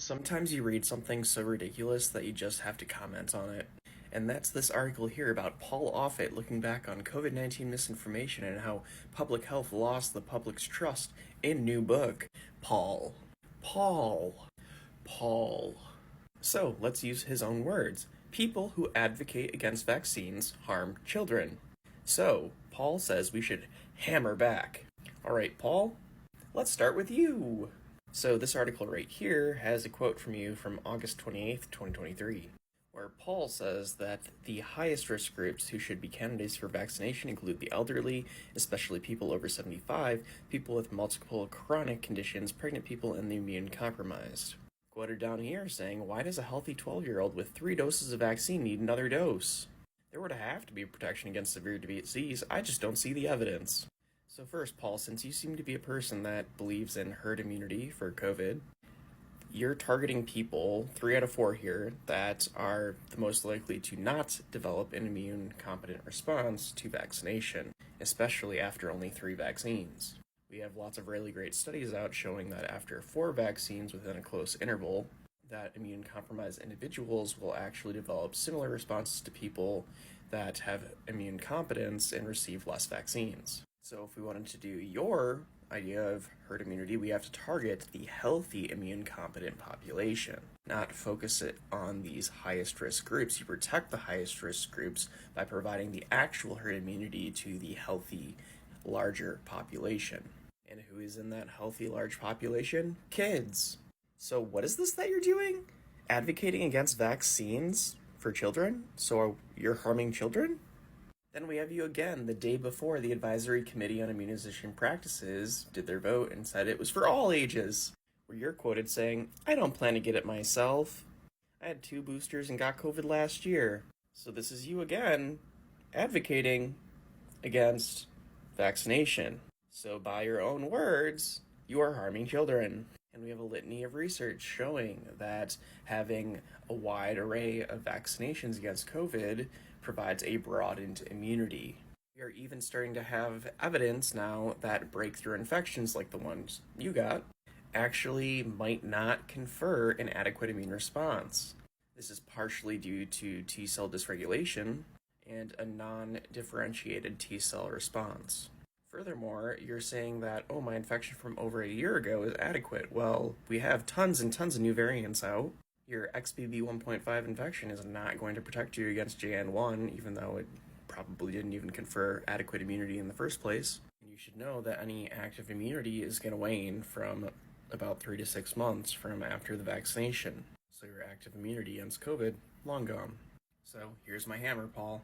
Sometimes you read something so ridiculous that you just have to comment on it. And that's this article here about Paul Offit looking back on COVID-19 misinformation and how public health lost the public's trust in new book. Paul. Paul. Paul. So let's use his own words. People who advocate against vaccines harm children. So, Paul says we should hammer back. Alright, Paul, let's start with you. So this article right here has a quote from you from August 28th, 2023, where Paul says that the highest risk groups who should be candidates for vaccination include the elderly, especially people over 75, people with multiple chronic conditions, pregnant people, and the immune compromised. Quoted down here saying, why does a healthy 12-year-old with 3 doses of vaccine need another dose? There would have to be protection against severe disease, I just don't see the evidence. So first, Paul, since you seem to be a person that believes in herd immunity for COVID, you're targeting people, 3 out of 4 here, that are the most likely to not develop an immune-competent response to vaccination, especially after only 3 vaccines. We have lots of really great studies out showing that after 4 vaccines within a close interval, that immune-compromised individuals will actually develop similar responses to people that have immune competence and receive less vaccines. So if we wanted to do your idea of herd immunity, we have to target the healthy immune-competent population, not focus it on these highest risk groups. You protect the highest risk groups by providing the actual herd immunity to the healthy, larger population. And who is in that healthy, large population? Kids. So what is this that you're doing? Advocating against vaccines for children? So you're harming children? Then we have you again the day before the Advisory Committee on Immunization Practices did their vote and said it was for all ages, where you're quoted saying, I don't plan to get it myself. I had 2 boosters and got COVID last year. So this is you again advocating against vaccination. So by your own words, you are harming children. And we have a litany of research showing that having a wide array of vaccinations against COVID provides a broadened immunity. We are even starting to have evidence now that breakthrough infections like the ones you got actually might not confer an adequate immune response. This is partially due to T-cell dysregulation and a non-differentiated T-cell response. Furthermore, you're saying that, oh, my infection from over a year ago is adequate. Well, we have tons and tons of new variants out. Your XBB 1.5 infection is not going to protect you against JN1, even though it probably didn't even confer adequate immunity in the first place. And you should know that any active immunity is going to wane from about 3 to 6 months from after the vaccination. So your active immunity against COVID, long gone. So here's my hammer, Paul.